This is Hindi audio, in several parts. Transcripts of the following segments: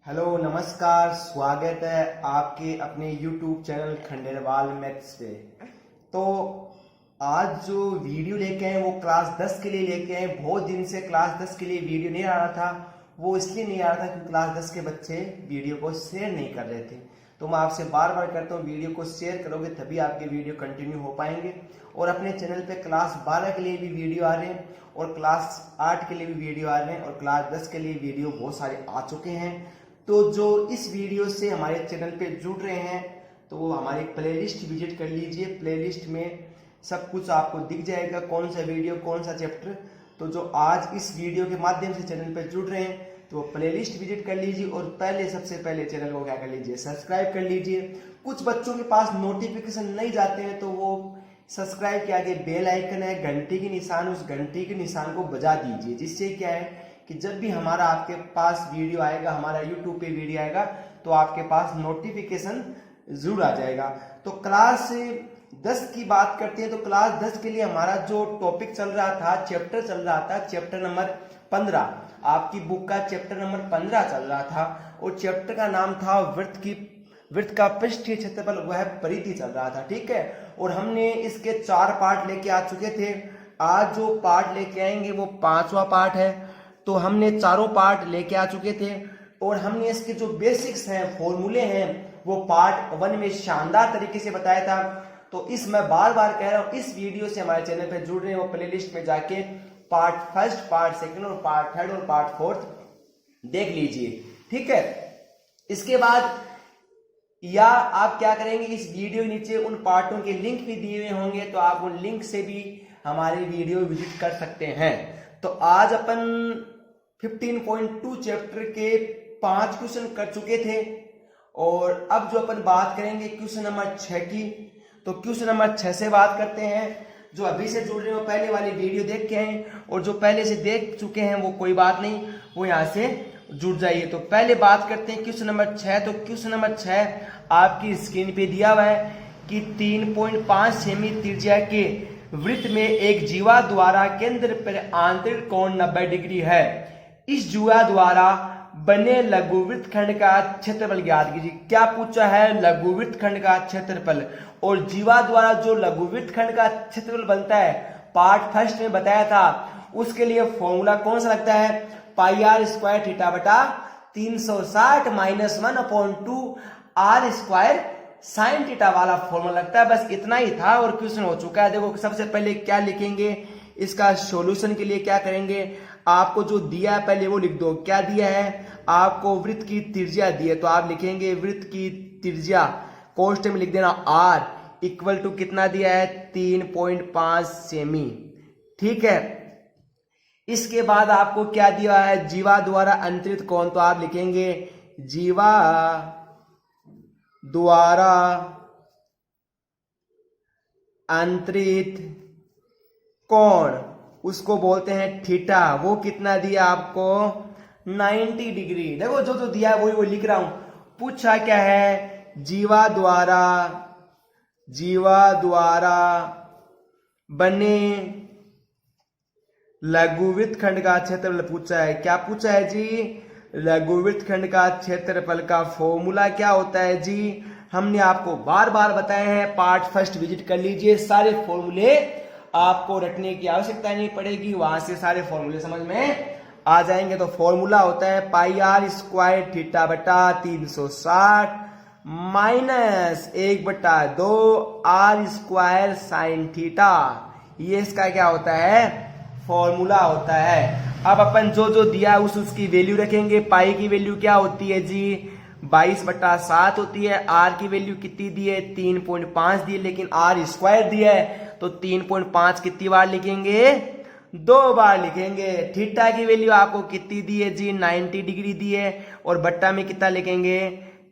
हेलो नमस्कार, स्वागत है आपके अपने YouTube चैनल खंडेलवाल मैथ्स पे। तो आज जो वीडियो लेके आए वो क्लास 10 के लिए लेके आए। बहुत दिन से क्लास 10 के लिए वीडियो नहीं आ रहा था, वो इसलिए नहीं आ रहा था क्योंकि क्लास 10 के बच्चे वीडियो को शेयर नहीं कर रहे थे। तो मैं आपसे बार बार कहता हूँ, वीडियो को शेयर करोगे तभी आपके वीडियो कंटिन्यू हो पाएंगे। और अपने चैनल पे क्लास 12 के लिए भी वीडियो आ रहे हैं और क्लास 8 के लिए भी वीडियो आ रहे हैं और क्लास 10 के लिए वीडियो बहुत सारे आ चुके हैं। तो जो इस वीडियो से हमारे चैनल पे जुड़ रहे हैं तो वो हमारी प्लेलिस्ट विजिट कर लीजिए। प्लेलिस्ट में सब कुछ आपको दिख जाएगा, कौन सा वीडियो कौन सा चैप्टर। तो जो आज इस वीडियो के माध्यम से चैनल पे जुड़ रहे हैं तो वो प्लेलिस्ट विजिट कर लीजिए और सबसे पहले चैनल को क्या कर लीजिए, सब्सक्राइब कर लीजिए। कुछ बच्चों के पास नोटिफिकेशन नहीं जाते हैं तो वो सब्सक्राइब के आगे बेल आइकन है, घंटी की निशान, उस घंटी के निशान को बजा दीजिए, जिससे क्या है कि जब भी हमारा आपके पास वीडियो आएगा, हमारा यूट्यूब पे वीडियो आएगा तो आपके पास नोटिफिकेशन जरूर आ जाएगा। तो क्लास 10 की बात करते हैं तो क्लास 10 के लिए हमारा जो टॉपिक चल रहा था, चैप्टर चल रहा था, चैप्टर नंबर 15। आपकी बुक का चैप्टर नंबर 15 चल रहा था और चैप्टर का नाम था वृत्त का पृष्ठीय क्षेत्रफल, वह परिधि चल रहा था। ठीक है, और हमने इसके 4 पार्ट लेके आ चुके थे। आज जो पार्ट लेके आएंगे वो 5वां पार्ट है। तो हमने चारों पार्ट लेके आ चुके थे और हमने इसके जो बेसिक्स हैं, फॉर्मूले हैं, वो पार्ट 1 में शानदार तरीके से बताया था। तो इस मैं बार बार कह रहा हूं, इस वीडियो से हमारे चैनल पे जुड़ रहे हैं वो प्लेलिस्ट में जाके पार्ट 1, पार्ट 2 और पार्ट 3 और पार्ट 4 देख लीजिए। ठीक है, इसके बाद या आप क्या करेंगे, इस वीडियो के नीचे उन पार्टों के लिंक भी दिए हुए होंगे तो आप उन लिंक से भी हमारी वीडियो विजिट कर सकते हैं। तो आज अपन 15.2 चैप्टर के 5 क्वेश्चन कर चुके थे और अब जो अपन बात करेंगे क्वेश्चन नंबर 6 की। तो क्वेश्चन नंबर 6 से बात करते हैं। जो अभी से जुड़ रहे हो पहले वाली वीडियो देख के आए और जो पहले से देख चुके हैं वो कोई बात नहीं, वो यहाँ से जुड़ जाइए। तो पहले बात करते हैं क्वेश्चन नंबर 6। तो क्वेश्चन नंबर 6 आपकी स्क्रीन पे दिया हुआ है कि 3.5 सेमी त्रिज्या के वृत्त में एक जीवा द्वारा केंद्र पर आंतरिक कोण 90 डिग्री है। इस जीवा द्वारा बने लघुवृत्त खंड का क्षेत्रफल ज्ञात कीजिए। क्या पूछा है? लघुवृत्त खंड का क्षेत्रफल। और जीवा द्वारा जो लघुवृत्त खंड का क्षेत्रफल बनता है, पार्ट 1 में बताया था, उसके लिए फॉर्मूला कौन सा लगता है? पाई आर स्क्वायर थीटा बटा 360 minus 1/2 r square sine theta वाला फॉर्मूला लगता है। बस इतना ही था और क्वेश्चन हो चुका है। देखो सबसे पहले क्या लिखेंगे, इसका सॉल्यूशन के लिए क्या करेंगे, आपको जो दिया है पहले वो लिख दो। क्या दिया है? आपको वृत्त की त्रिज्या दी है तो आप लिखेंगे वृत्त की त्रिज्या, कोष्ठक में लिख देना आर इक्वल टू कितना दिया है? 3.5 सेमी। ठीक है, इसके बाद आपको क्या दिया है? जीवा द्वारा अंतरित कोण, तो आप लिखेंगे जीवा द्वारा अंतरित कोण, उसको बोलते हैं थीटा। वो कितना दिया आपको? 90 डिग्री। देखो जो जो दिया है वही वो लिख रहा हूं। पूछा क्या है? जीवा द्वारा बने लघुवृत्त खंड का क्षेत्रफल पूछा है। क्या पूछा है जी? लघुवृत्त खंड का क्षेत्रफल का फॉर्मूला क्या होता है जी? हमने आपको बार बार बताए हैं, पार्ट 1 विजिट कर लीजिए। सारे फॉर्मूले आपको रटने की आवश्यकता नहीं पड़ेगी, वहां से सारे फॉर्मूले समझ में आ जाएंगे। तो फॉर्मूला होता है पाई आर स्क्वायर थीटा बटा 360 minus 1/2 r square sine theta. ये इसका क्या होता है? फॉर्मूला होता है। अब अपन जो जो दिया है उसकी वैल्यू रखेंगे। पाई की वैल्यू क्या होती है जी? 22/7 होती है। आर की वैल्यू कितनी दी है? 3.5 दी है, लेकिन आर स्क्वायर दिया है तो 3.5 कितनी बार लिखेंगे? 2 बार लिखेंगे। थीटा की वैल्यू आपको कितनी दी है जी? 90 डिग्री दी है और बट्टा में कितना लिखेंगे?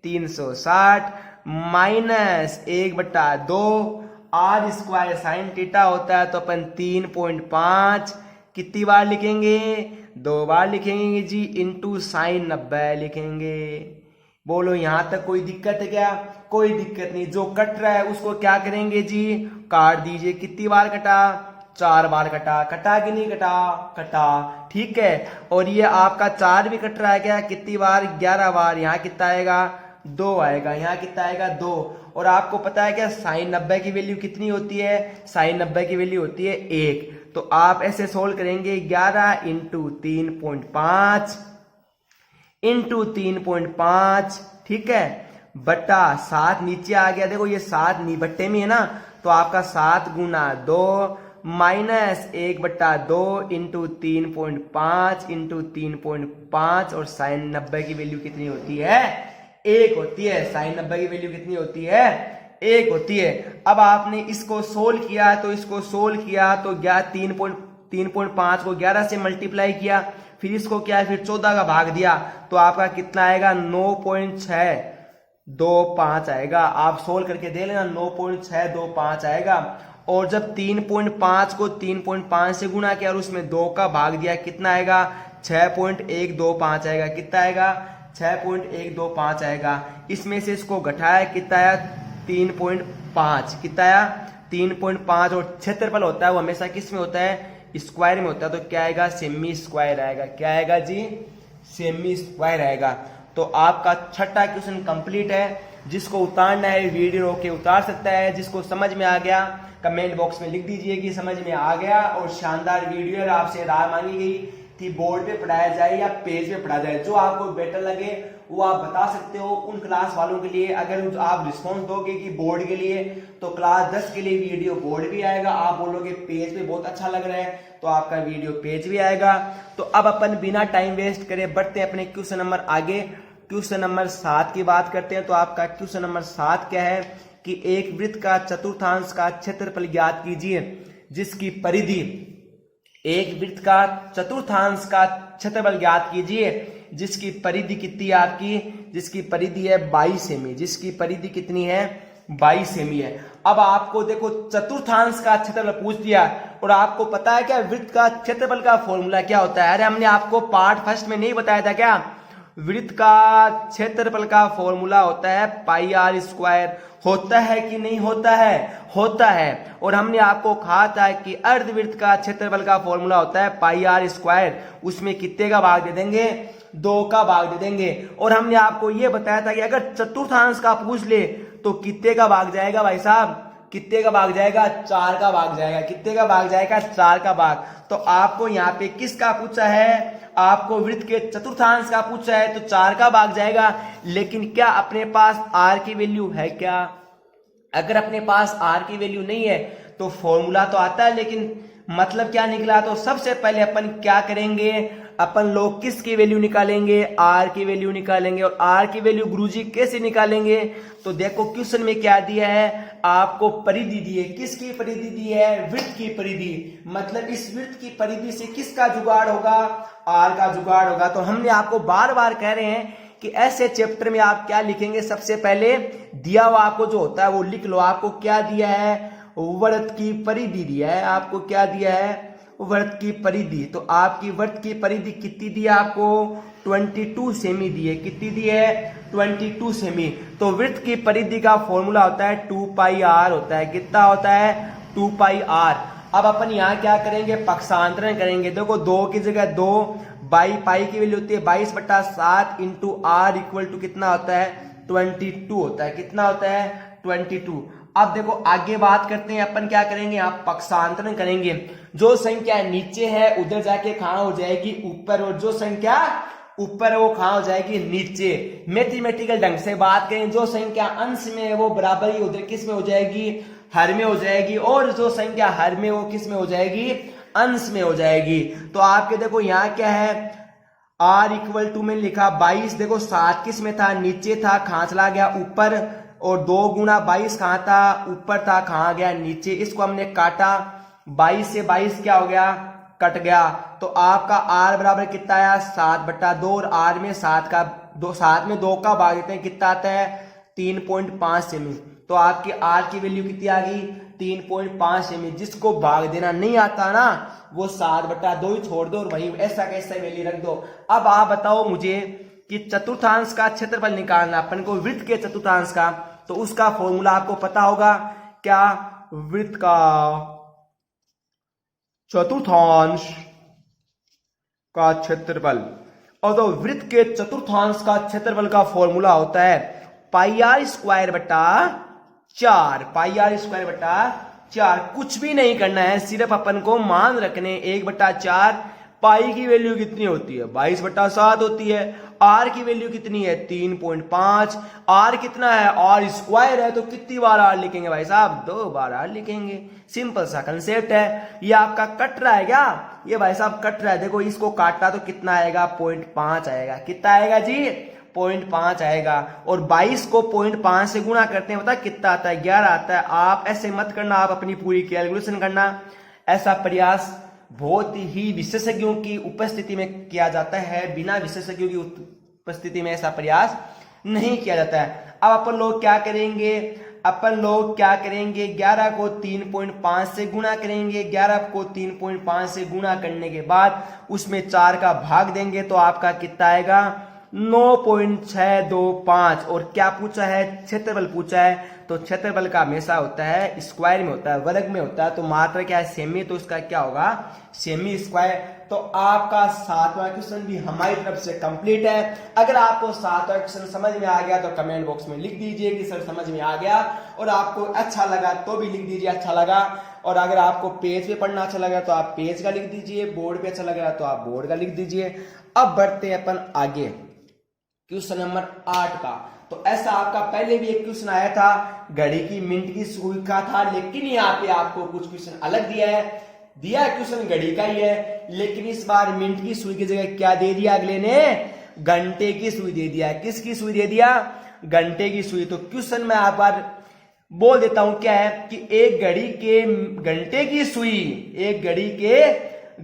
360 minus 1/2 r square sine theta होता है तो अपन 3.5 कितनी बार लिखेंगे? 2 बार लिखेंगे जी, इंटू साइन 90 लिखेंगे। बोलो यहां तक कोई दिक्कत है क्या? कोई दिक्कत नहीं। जो कट रहा है उसको क्या करेंगे जी? काट दीजिए। कितनी बार कटा? 4 बार कटा, कटा कि नहीं कटा, कटा, ठीक है। और ये आपका 4 भी कट रहा है क्या, कितनी बार, 11 बार। यहाँ कितना आएगा, 2 आएगा, यहाँ कितना आएगा, 2। और आपको पता है क्या साइन 90 की वैल्यू कितनी होती है, साइन 90 की वैल्यू होती है 1। तो आप ऐसे सोल्व करेंगे 11 इंटू 3.5 इंटू 3.5, ठीक है, बटा 7 नीचे आ गया। देखो ये 7 बट्टे में है ना, तो आपका 7 गुना 2 माइनस 1/2 इंटू 3.5 इंटू 3.5। और साइन 90 की वैल्यू कितनी होती है, 1 होती है। साइन 90 की वैल्यू कितनी होती है, 1 होती है। अब आपने इसको सोल्व किया, तो इसको सोल्व किया तो 3.5 को 11 से मल्टीप्लाई किया, फिर इसको क्या है, फिर 14 का भाग दिया, तो आपका कितना आएगा, 9.625 आएगा। आप सोल्व करके दे लेना, 9.625 आएगा। और जब 3.5 को 3.5 से गुणा किया और उसमें 2 का भाग दिया, कितना आएगा, 6.125 आएगा। कितना आएगा, 6.125 आएगा। इसमें से इसको घटाया, कितना आया, 3.5। कितना आया, 3.5। और क्षेत्रफल होता है वो हमेशा किस में होता है, स्क्वायर में होता है। तो क्या आएगा, सेमी स्क्वायर आएगा। क्या आएगा जी, सेमी स्क्वायर आएगा। तो आपका छठा क्वेश्चन कंप्लीट है। जिसको उतारना है वीडियो रोक के उतार सकता है। जिसको समझ में आ गया कमेंट बॉक्स में लिख दीजिए कि समझ में आ गया। और शानदार वीडियो आपसे राय मांगी गई कि बोर्ड पे पढ़ाया जाए या पेज पे पढ़ाया जाए, जो आपको बेटर लगे वो आप बता सकते हो। उन क्लास वालों के लिए अगर आप रिस्पॉन्स दोगे कि बोर्ड के लिए, तो क्लास 10 के लिए वीडियो बोर्ड भी आएगा। आप बोलोगे पेज पे बहुत अच्छा लग रहा है, तो आपका वीडियो पेज भी आएगा। तो अब अपन बिना टाइम वेस्ट करे बढ़ते हैं अपने क्वेश्चन नंबर आगे। क्वेश्चन नंबर 7 की बात करते हैं। तो आपका क्वेश्चन नंबर 7 क्या है कि एक वृत्त का चतुर्थांश का क्षेत्रफल ज्ञात कीजिए जिसकी परिधि, एक वृत्त का चतुर्थांश का क्षेत्रफल ज्ञात कीजिए जिसकी परिधि कितनी है आपकी, जिसकी परिधि है 22 सेमी। जिसकी परिधि कितनी है, 22 सेमी है। अब आपको देखो चतुर्थांश का क्षेत्रफल पूछ दिया और आपको पता है क्या वृत्त का क्षेत्रफल का फॉर्मूला क्या होता है। अरे हमने आपको पार्ट फर्स्ट में नहीं बताया था क्या, वृत्त का क्षेत्रफल का फॉर्मूला होता है पाई आर स्क्वायर। होता है कि नहीं होता है, होता है। और हमने आपको कहा था कि अर्धवृत्त का क्षेत्रफल का फॉर्मूला होता है पाई आर स्क्वायर। उसमें कितने का भाग दे देंगे, 2 का भाग दे देंगे। और हमने आपको यह बताया था कि अगर चतुर्थांश का पूछ ले तो कितने का भाग जाएगा भाई साहब, कितने का भाग जाएगा, 4 का भाग जाएगा। कितने का भाग जाएगा, 4 का भाग। तो आपको यहाँ पे किसका पूछा है, आपको वृत्त के चतुर्थांश का पूछा है, तो 4 का भाग जाएगा। लेकिन क्या अपने पास r की वैल्यू है क्या, अगर अपने पास r की वैल्यू नहीं है तो फॉर्मूला तो आता है, लेकिन मतलब क्या निकला। तो सबसे पहले अपन क्या करेंगे, अपन लोग किसकी वैल्यू निकालेंगे, r की वैल्यू निकालेंगे। और r की वैल्यू गुरुजी कैसे निकालेंगे, तो देखो क्वेश्चन में क्या दिया है, आपको परिधि दी है। किसकी परिधि दी है, वृत्त की परिधि। मतलब इस वृत्त की परिधि से किसका जुगाड़ होगा, r का जुगाड़ होगा। तो हमने आपको बार बार कह रहे हैं कि ऐसे चैप्टर में आप क्या लिखेंगे, सबसे पहले दिया हुआ आपको जो होता है वो लिख लो। आपको क्या दिया है, वृत्त की परिधि दिया है। आपको क्या दिया है, वृत्त की परिधि। तो आपकी वृत्त की परिधि कितनी दी है आपको, 22 सेमी दी है। कितनी दी है, 22 सेमी। तो वृत्त की परिधि का फॉर्मूला होता है 2 पाई आर होता है। कितना होता है, 2 पाई आर। अब अपन यहाँ क्या करेंगे, पक्षांतरण करेंगे। देखो 2 की जगह 2, पाई की वैल्यू होती है 22/7 इंटू आर इक्वल टू कितना होता है, 22 होता है। कितना होता है, 22। अब देखो आगे बात करते हैं, अपन क्या करेंगे, यहाँ पक्षांतरण करेंगे। जो संख्या नीचे है उधर जाके कहाँ हो जाएगी, ऊपर। और जो संख्या ऊपर है वो कहाँ हो जाएगी, नीचे। मैथमेटिकल ढंग से बात करें, जो संख्या अंश में है वो बराबरी उधर किस में हो जाएगी, हर में हो जाएगी। और जो संख्या हर में वो किस में हो जाएगी, अंश में हो जाएगी। तो आपके देखो यहाँ क्या है, r इक्वल टू में लिखा 22। देखो 7 किस में था, नीचे था, कहाँ चला गया, ऊपर। और 2 गुना 22 कहाँ था, ऊपर था, कहाँ गया, नीचे। इसको हमने काटा, 22 से 22 क्या हो गया, कट गया। तो आपका r बराबर कितना आया, 7/2। और r में 7 में 2 का भाग देते हैं, कितना आता है, 3.5 सेमी। तो आपकी r की वैल्यू कितनी आ गई, 3.5 सेमी। जिसको भाग देना नहीं आता ना, वो 7/2 ही छोड़ दो और वही ऐसा कैसा वैल्यू रख दो। अब आप बताओ मुझे कि चतुर्थांश का क्षेत्रफल निकालना अपन को, वृत्त के चतुर्थांश का। तो उसका फॉर्मूला आपको पता होगा क्या, वृत्त का चतुर्थांश का क्षेत्रफल। और तो वृत्त के चतुर्थांश का क्षेत्रफल का फॉर्मूला होता है पाई आर स्क्वायर बटा 4। पाई आर स्क्वायर बटा 4। कुछ भी नहीं करना है, सिर्फ अपन को मान रखने 1/4। पाई की वैल्यू कितनी होती है? 22/7 होती है। आर की वैल्यू कितनी है? 3.5। आर कितना है? आर स्क्वायर है, तो कितनी बार आर लिखेंगे भाई साहब? 2 बार आर लिखेंगे। सिंपल सा कंसेप्ट है। ये आपका कट रहा है क्या? ये भाई साहब कट रहा है, देखो इसको काटा तो कितना आएगा? 0.5 आएगा। कितना आएगा जी? 0.5 आएगा। और 22 को 0.5 से गुणा करते हैं, पता कितना आता है? 11 आता है। आप ऐसे मत करना, आप अपनी पूरी कैलकुलेशन करना। ऐसा प्रयास बहुत ही विशेषज्ञों की उपस्थिति में किया जाता है, बिना विशेषज्ञों की उपस्थिति में ऐसा प्रयास नहीं किया जाता है। अब अपन लोग क्या करेंगे? 11 को 3.5 से गुणा करेंगे। 11 को 3.5 से गुणा करने के बाद उसमें 4 का भाग देंगे तो आपका कितना आएगा? 9.625। और क्या पूछा है? क्षेत्रफल पूछा है। तो क्षेत्रफल का हमेशा होता है स्क्वायर में होता है, वर्ग में होता है। तो मात्रा क्या है? सेमी, तो इसका क्या होगा? Semi square. तो आपका 7वां क्वेश्चन भी हमारी तरफ से कंप्लीट है। अगर आपको 7वां क्वेश्चन समझ में आ गया तो कमेंट बॉक्स में लिख दीजिए कि सर समझ में आ गया, और आपको अच्छा लगा तो भी लिख दीजिए अच्छा लगा। और अगर आपको पेज पे पढ़ना अच्छा लगा तो आप पेज का लिख दीजिए, बोर्ड पे अच्छा लगा तो आप बोर्ड का लिख दीजिए। अब बढ़ते हैं अपन आगे क्वेश्चन नंबर 8 का। तो ऐसा आपका पहले भी एक क्वेश्चन आया था, घड़ी की मिनट की सुई का था, लेकिन यहाँ पे आपको कुछ क्वेश्चन अलग दिया है। क्वेश्चन घड़ी का ही है, लेकिन इस बार मिनट की सुई की जगह क्या दे दिया अगले ने? घंटे की सुई दे दिया। किसकी सुई दे दिया? घंटे की सुई। तो क्वेश्चन में आप बार बोल देता हूं क्या है कि एक घड़ी के घंटे की सुई, एक घड़ी के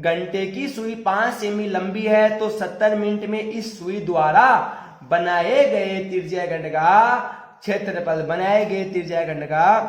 घंटे की सुई 5 सेमी लंबी है, तो 70 मिनट में इस सुई द्वारा बनाए गए त्रिज्या खंड का क्षेत्रफल, बनाए गए त्रिज्या खंड का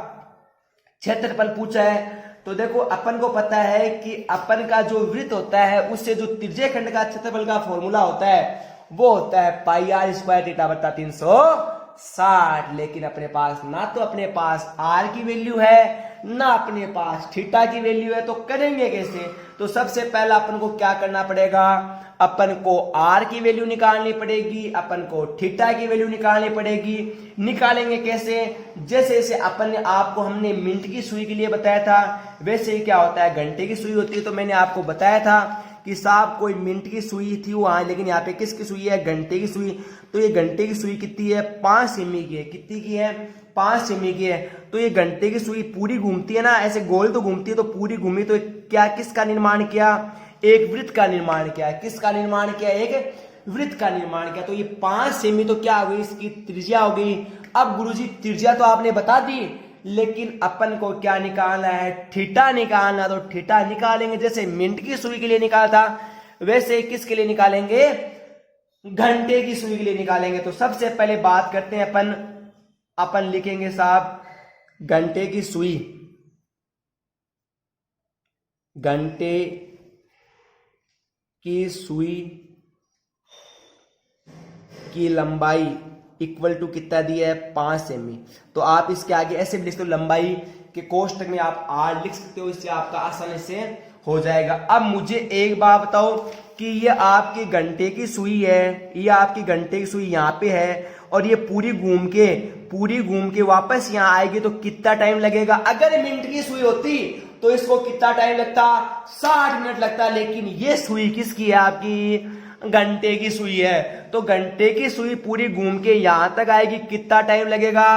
क्षेत्रफल पूछा है। तो देखो अपन को पता है कि अपन का जो वृत्त होता है उससे जो त्रिज्या खंड का क्षेत्रफल का फॉर्मूला होता है वो होता है पाई आर स्क्वायर थीटा बटा 360। लेकिन अपने पास ना तो अपने पास आर की वैल्यू है ना अपने पास थीटा की वैल्यू है, तो करेंगे कैसे? तो सबसे पहला अपन को क्या करना पड़ेगा? अपन को आर की वैल्यू निकालनी पड़ेगी, अपन को थीटा की वैल्यू निकालनी पड़ेगी। निकालेंगे कैसे? जैसे जैसे अपन ने आपको हमने मिनट की सुई के लिए बताया था, वैसे ही क्या होता है? घंटे की सुई होती है। तो मैंने आपको बताया था कि साहब कोई मिनट की सुई थी वहां, लेकिन यहाँ पे किसकी सुई है? घंटे की सुई। तो ये घंटे की सुई कितनी है? 5 सेमी की है। कितनी की है? 5 सेमी की है। तो ये घंटे की सुई पूरी घूमती है ना, ऐसे गोल तो घूमती है, तो पूरी घूमी तो क्या किसका निर्माण किया? एक वृत्त का निर्माण किया। किसका निर्माण किया? एक वृत्त का निर्माण किया। तो ये 5 सेमी तो क्या हो गई? इसकी त्रिज्या हो गई। अब गुरुजी त्रिज्या तो आपने बता दी, लेकिन अपन को क्या निकालना है? थीटा निकालना। तो थीटा निकालेंगे जैसे मिनट की सुई के लिए निकाला था, वैसे किसके लिए निकालेंगे? घंटे की सुई के लिए निकालेंगे। तो सबसे पहले बात करते हैं अपन लिखेंगे साहब घंटे की सुई। घंटे की सुई की लंबाई इक्वल टू कितना दिया है? 5 सेमी। तो आप इसके आगे ऐसे भी लिख सकते हो, लंबाई के कोष्टक में आप आर लिख सकते हो, इससे आपका आसानी से हो जाएगा। अब मुझे एक बात बताओ कि ये आपकी घंटे की सुई है, ये आपकी घंटे की सुई यहाँ पे है, और ये पूरी घूम के वापस यहाँ आएगी, तो कितना टाइम लगेगा? अगर मिनट की सुई होती तो इसको कितना टाइम लगता? 60 मिनट लगता। लेकिन ये सुई किसकी है? आपकी घंटे की सुई है। तो घंटे की सुई पूरी घूम के यहां तक आएगी, कितना टाइम लगेगा?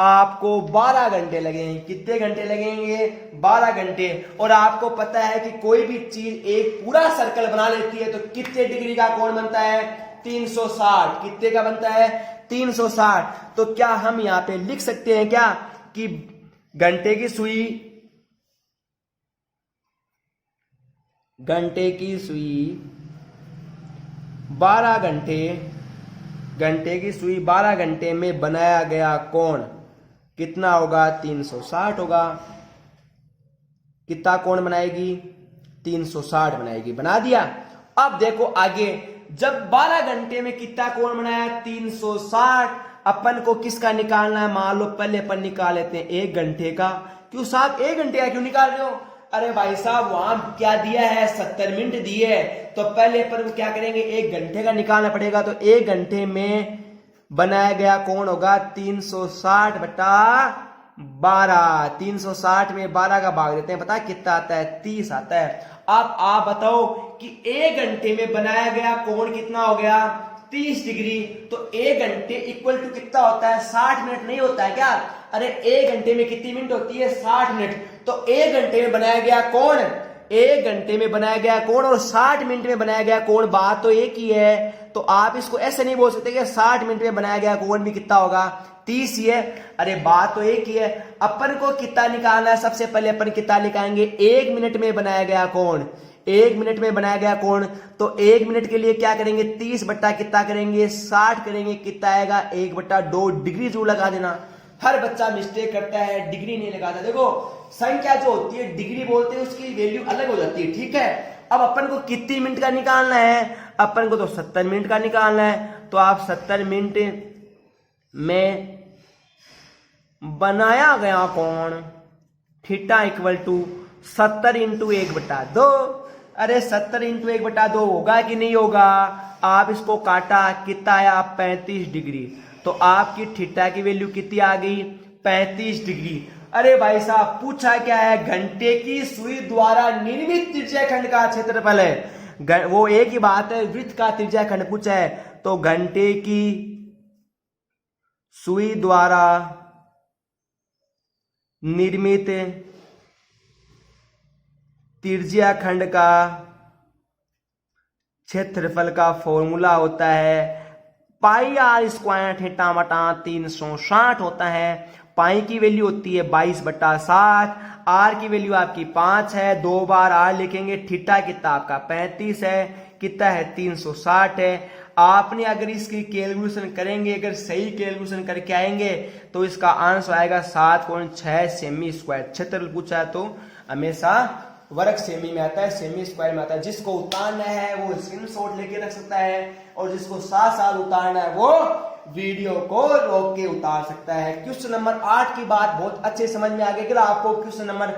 आपको 12 घंटे लगेंगे। कितने घंटे लगेंगे? 12 घंटे। और आपको पता है कि कोई भी चीज एक पूरा सर्कल बना लेती है तो कितने डिग्री का कोण बनता है? 360। कितने का बनता है? 360। तो क्या हम यहां पे लिख सकते हैं क्या कि घंटे की सुई 12 घंटे में बनाया गया कोण कितना होगा? 360 होगा। कितना कोण बनाएगी? 360 बनाएगी। बना दिया। अब देखो आगे, जब 12 घंटे में कितना कोण बनाया? 360। अपन को किसका निकालना है? मान लो पहले अपन निकाल लेते हैं 1 घंटे का। क्यों साहब 1 घंटे का क्यों निकाल रहे हो? अरे भाई साहब वहां क्या दिया है, 70 मिनट दिए है। तो पहले अपन को क्या करेंगे, 1 घंटे का निकालना पड़ेगा। तो 1 घंटे में बनाया गया कोण होगा 360 बटा 12। 360 में 12 का भाग देते हैं, पता है कितना आता है, 30 आता है। अब आप बताओ कि 1 घंटे में बनाया गया कोण कितना हो गया, 30 डिग्री। तो 1 घंटे इक्वल टू कितना होता है, 60 मिनट नहीं होता है क्या? अरे 1 घंटे में कितनी मिनट होती है, 60 मिनट। तो 1 घंटे में बनाया गया कोण, 1 घंटे में बनाया गया कोण और 60 मिनट में बनाया गया कोण, बात तो एक ही है। तो आप इसको ऐसे नहीं बोल सकते कि 60 मिनट में बनाया गया कोण भी कितना होगा, 30 ही है। अरे बात तो एक ही है। अपन को कितना निकालना है, सबसे पहले अपन कितना निकालेंगे, 1 मिनट में बनाया गया कोण, 1 मिनट में बनाया गया कोण। तो 1 मिनट के लिए क्या करेंगे, 30 बट्टा कितना करेंगे, 60 करेंगे, कितना आएगा 1/2 डिग्री जरूर लगा देना। हर बच्चा मिस्टेक करता है, डिग्री नहीं लगाता। देखो संख्या जो होती है डिग्री बोलते हैं, उसकी वैल्यू अलग हो जाती है, ठीक है। अब अपन को कितनी मिनट का निकालना है, अपन को तो 70 मिनट का निकालना है। तो आप 70 मिनट में बनाया गया कोण थीटा इक्वल टू 70 इंटू 1/2। अरे 70 इंटू 1/2 होगा कि नहीं होगा? आप इसको काटा, कितना आया, 35 डिग्री। तो आपकी थीटा की वैल्यू कितनी आ गई, 35 डिग्री। अरे भाई साहब पूछा क्या है, घंटे की सुई द्वारा निर्मित त्रिज्याखंड का क्षेत्रफल है। वो एक ही बात है, वृत्त का त्रिज्याखंड पूछा है। तो घंटे की सुई द्वारा निर्मित त्रिज्याखंड का क्षेत्रफल का फॉर्मूला होता है πr² थीटा बटा 360 होता है। पाई की वैल्यू होती है 22/60, आर की वैल्यू आपकी 5 है, 2 बार आर लिखेंगे। थीटा कितना आपका 35 है, कितना है 360 है। आपने अगर इसकी कैलकुलेशन करेंगे, अगर सही कैलकुलेशन करके आएंगे तो इसका आंसर आएगा 7.6 सेमी स्क्वायर। क्षेत्रफल पूछा है तो हमेशा वर्ग सेमी में आता है, सेमी स्क्वायर में आता है। जिसको उतारना है वो स्क्रीनशॉट लेके रख सकता है, और जिसको साथ साथ उतारना है वो वीडियो को रोक के उतार सकता है। क्वेश्चन नंबर 8 की बात बहुत अच्छे समझ में आ गई। अगर आपको क्वेश्चन नंबर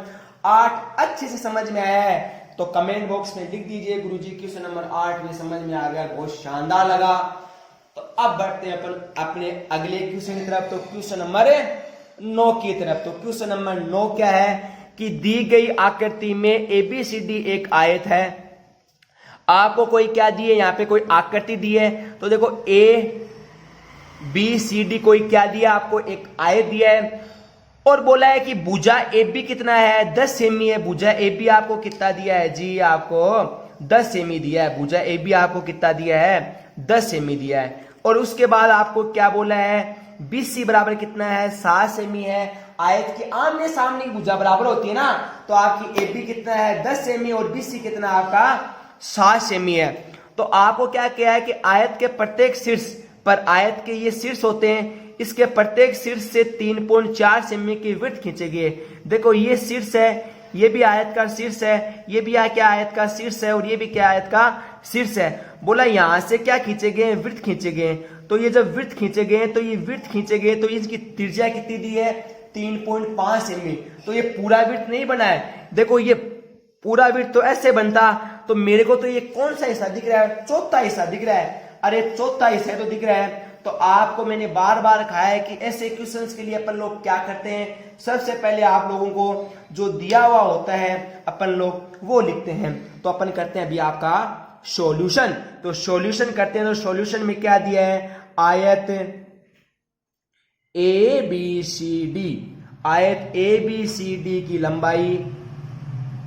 8 अच्छे से समझ में आया है तो कमेंट बॉक्स में लिख दीजिए, गुरुजी क्वेश्चन नंबर 8 में समझ में आ गया, बहुत शानदार लगा। तो अब बढ़ते हैं अपन अपने अगले क्वेश्चन की तरफ। तो क्वेश्चन नंबर 9 की तरफ। तो क्वेश्चन नंबर 9 क्या है कि दी गई आकृति में ABCD एक आयत है। आपको कोई क्या दिए, यहाँ पे कोई आकृति दी है। तो देखो ABCD कोई क्या दिया, आपको एक आयत दिया है और बोला है कि भुजा AB कितना है, 10 सेमी है। भुजा AB आपको कितना दिया है जी, आपको 10 सेमी दिया है। भुजा AB आपको कितना दिया है, 10 सेमी दिया है। और उसके बाद आपको क्या बोला है, BC बराबर कितना है, 7 सेमी है। आयत की आमने सामने की भुजा बराबर होती है ना, तो आपकी AB कितना है, 10 सेमी, और BC कितना आपका 7 सेमी है। तो आपको क्या किया है कि आयत के प्रत्येक शीर्ष पर, आयत के ये शीर्ष होते हैं, इसके प्रत्येक शीर्ष से 3.4 सेमी की वृत्त खींचे गए। देखो ये शीर्ष है, ये भी आयत का शीर्ष है, ये भी क्या आयत का शीर्ष है, और ये भी क्या आयत का शीर्ष है। बोला यहां से क्या खींचे गए, वृत्त खींचे गए। तो ये जब वृत्त खींचे गए तो ये वृत्त खींचे गए तो इसकी त्रिज्या कितनी दी है, 3.5 सेमी। तो ये पूरा वृत्त नहीं बना है। देखो ये पूरा वृत्त तो ऐसे बनता, तो मेरे को तो ये कौन सा हिस्सा दिख रहा है, चौथा हिस्सा दिख रहा है। अरे चौथा हिस्सा तो दिख रहा है। तो आपको मैंने बार बार कहा है कि ऐसे क्वेश्चंस के लिए अपन लोग क्या करते हैं, सबसे पहले आप लोगों को जो दिया हुआ होता है अपन लोग वो लिखते हैं। तो अपन करते हैं अभी आपका सॉल्यूशन। तो सॉल्यूशन करते हैं। तो सॉल्यूशन में क्या दिया है, आयत ABCD, आयत ABCD की लंबाई,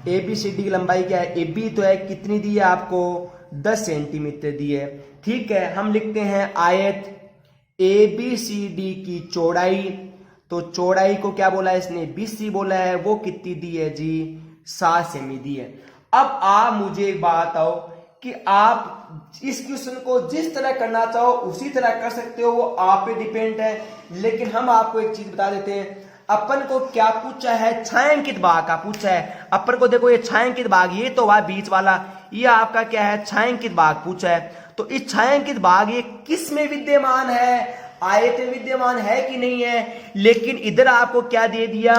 ABCD की लंबाई क्या है, AB तो है, कितनी दी है आपको, 10 सेंटीमीटर दी है। ठीक है, हम लिखते हैं आयत ABCD की चौड़ाई। तो चौड़ाई को क्या बोला है इसने, BC बोला है, वो कितनी दी है जी, 7 सेमी दी है। अब आप मुझे एक बात बताओ कि आप इस क्वेश्चन को जिस तरह करना चाहो उसी तरह कर सकते हो, वो आप पे डिपेंड है। लेकिन हम आपको एक चीज बता देते हैं, अपन को क्या पूछा है, छायांकित भाग का पूछा है। अपन को देखो ये छायांकित भाग, ये तो वह बीच वाला, ये आपका क्या है, छायांकित भाग पूछा है। तो इस छायांकित भाग ये किस में विद्यमान है, आयत विद्यमान है कि नहीं है। लेकिन इधर आपको क्या दे दिया,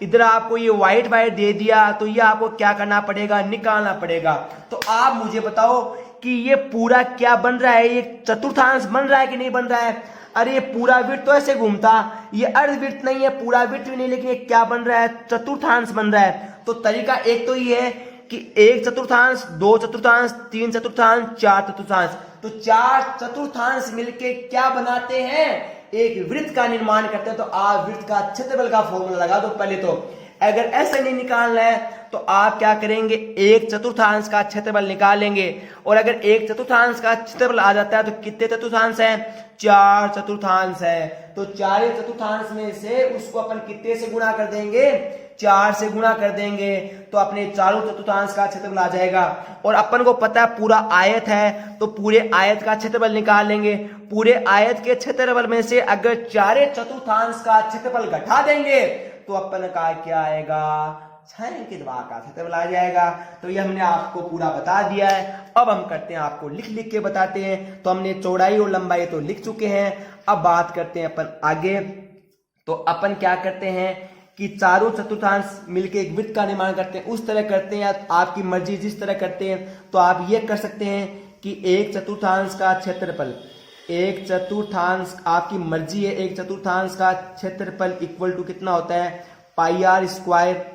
इधर आपको ये व्हाइट व्हाइट दे दिया, तो ये आपको क्या करना पड़ेगा, निकालना पड़ेगा। तो आप मुझे बताओ कि ये पूरा क्या बन रहा है, ये चतुर्थांश बन रहा है कि नहीं बन रहा है। अरे ये पूरा वृत्त तो ऐसे घूमता, ये अर्धवृत्त नहीं है, पूरा वृत्त भी नहीं, लेकिन ये क्या बन रहा है, चतुर्थांश बन रहा है। तो तरीका एक तो ये है कि 1 चतुर्थांश, 2 चतुर्थांश, 3 चतुर्थांश, 4 चतुर्थांश। तो 4 चतुर्थांश मिलके क्या बनाते हैं, एक वृत्त का निर्माण करते हैं। तो आप वृत्त का क्षेत्रफल का फॉर्मूला लगा दो पहले। तो अगर ऐसा नहीं निकालना है तो आप क्या करेंगे, 1 चतुर्थांश का क्षेत्रफल निकालेंगे। और अगर 1 चतुर्थांश का क्षेत्रफल आ जाता है तो कितने चतुर्थांश है, 4 चतुर्थांश है। तो 4 चतुर्थांश में से उसको अपन कितने से गुणा कर देंगे, 4 से गुणा कर देंगे, तो अपने चारों चतुर्थांश का क्षेत्रफल आ जाएगा। और अपन को पता है पूरा आयत है, तो पूरे आयत का क्षेत्रफल निकाल लेंगे। पूरे आयत के क्षेत्रफल में से अगर 4 चतुर्थांश का क्षेत्रफल घटा देंगे तो अपन का क्या आएगा, छायांकित भाग का क्षेत्रफल आ जाएगा। तो ये हमने आपको पूरा बता दिया है। अब हम करते हैं, आपको लिख लिख के बताते हैं। तो हमने चौड़ाई और लंबाई तो लिख चुके हैं, अब बात करते हैं अपन आगे। तो अपन क्या करते हैं कि चारों चतुर्थांश मिलके एक वृत्त का निर्माण करते हैं, उस तरह करते हैं या आपकी मर्जी जिस तरह करते हैं। तो आप ये कर सकते हैं कि 1 चतुर्थांश का क्षेत्रफल, 1 चतुर्थांश आपकी मर्जी है, 1 चतुर्थांश का क्षेत्रफल इक्वल टू कितना होता है, पाई आर स्क्वायर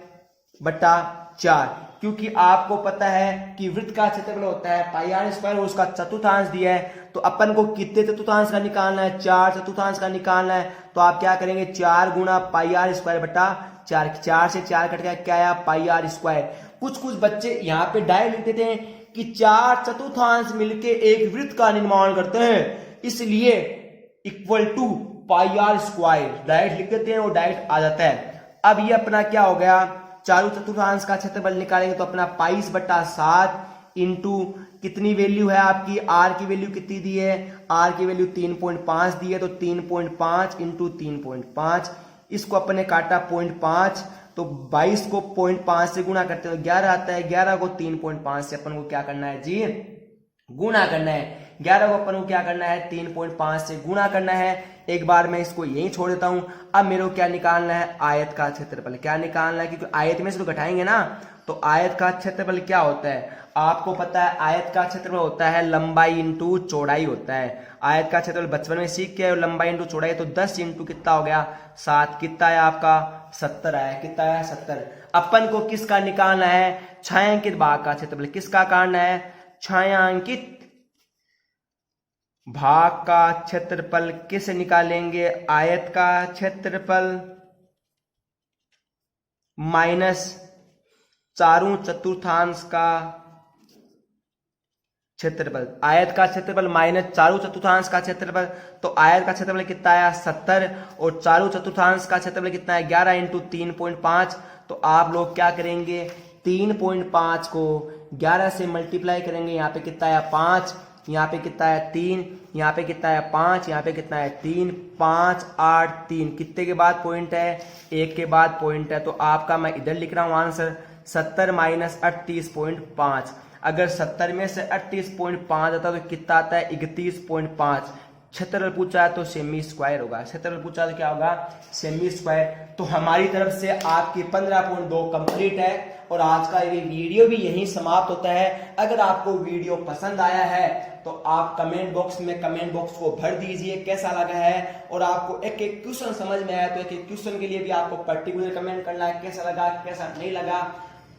बटा 4। क्योंकि आपको पता है कि वृत्त का क्षेत्रफल होता है पाई आर स्क्वायर, उसका चतुर्थांश दिया है। तो अपन को कितने चतुर्थांश का निकालना है, 4 चतुर्थांश का निकालना है। तो आप क्या करेंगे, 4 गुना पाई आर स्क्वायर बटा 4। 4 से 4 कट गया, क्या आया, पाई आर स्क्वायर। कुछ बच्चे यहाँ पे डायरेक्ट लिख देते हैं कि 4 चतुर्थांश मिलके एक वृत्त का निर्माण करते हैं, इसलिए equal to pi r square direct लिख देते हैं, वो डायरेक्ट आ जाता है। अब ये अपना क्या हो गया, चारों चतुर्थांश का क्षेत्रफल निकालेंगे तो अपना 22 बटा 7 इंटू कितनी वैल्यू है आपकी, आर की वैल्यू कितनी दी है, आर की वैल्यू 3.5 दी है। तो 3.5 इंटू 3.5, इसको अपने काटा 0.5, तो 22 को 0.5 से गुणा करते हैं तो 11 आता है। 11 को 3.5 से अपन को क्या करना है जी, गुणा करना है। 11 को अपन को क्या करना है, 3.5 से गुणा करना है। एक बार मैं इसको यहीं छोड़ देता हूं। अब मेरे को क्या निकालना है, आयत का क्षेत्रफल। क्या निकालना है, क्योंकि आयत में से तो घटाएंगे ना। तो आयत का क्षेत्रफल क्या होता है, आपको पता है आयत का क्षेत्रफल होता है लंबाई इंटू चौड़ाई होता है। आयत का क्षेत्रफल बचपन में सीख के, लंबाई इंटू चौड़ाई, तो 10 इंटू कितना हो गया, 7। कितना है आपका, 70 आया। कितना है, 70। अपन को किसका निकालना है, छायांकित भाग का क्षेत्रफल। किसका काटना है, छायांकित भाग का क्षेत्रफल। किसे निकालेंगे, आयत का क्षेत्रफल माइनस चारों चतुर्थांश का क्षेत्रफल। आयत का क्षेत्रफल माइनस चारों चतुर्थांश का क्षेत्रफल। तो आयत का क्षेत्रफल कितना आया, 70, और चारों चतुर्थांश का क्षेत्रफल कितना है, 11 इंटू 3.5। तो आप लोग क्या करेंगे, 3.5 को 11 से मल्टीप्लाई करेंगे। यहाँ पे कितना आया, 5, यहाँ पे कितना है, 3, यहाँ पे कितना है, 5, यहाँ पे कितना है, 3, 5, 8, 3। कितने के बाद पॉइंट है, 1 के बाद पॉइंट है। तो आपका मैं इधर लिख रहा हूं आंसर, 70 माइनस 38.5। अगर 70 में से 38.5 आता तो कितना आता है, 31.5। क्षेत्रफल पूछा है तो सेमी स्क्वायर होगा। क्षेत्रफल पूछा तो क्या होगा, सेमी स्क्वायर। तो हमारी तरफ से आपकी 15.2 कंप्लीट है और आज का ये वीडियो भी यहीं समाप्त होता है। अगर आपको वीडियो पसंद आया है तो आप कमेंट बॉक्स में कमेंट बॉक्स को भर दीजिए कैसा लगा है, और आपको एक एक क्वेश्चन समझ में आया तो एक एक क्वेश्चन के लिए भी आपको पर्टिकुलर कमेंट करना है, कैसा लगा कैसा नहीं लगा।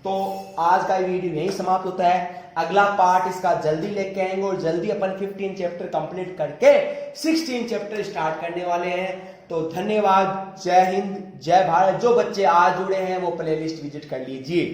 तो आज का वीडियो यहीं समाप्त होता है। अगला पार्ट इसका जल्दी लेके आएंगे और जल्दी अपन 15 चैप्टर कंप्लीट करके 16 चैप्टर स्टार्ट करने वाले हैं। तो धन्यवाद, जय हिंद, जय भारत। जो बच्चे आज जुड़े हैं वो प्लेलिस्ट विजिट कर लीजिए।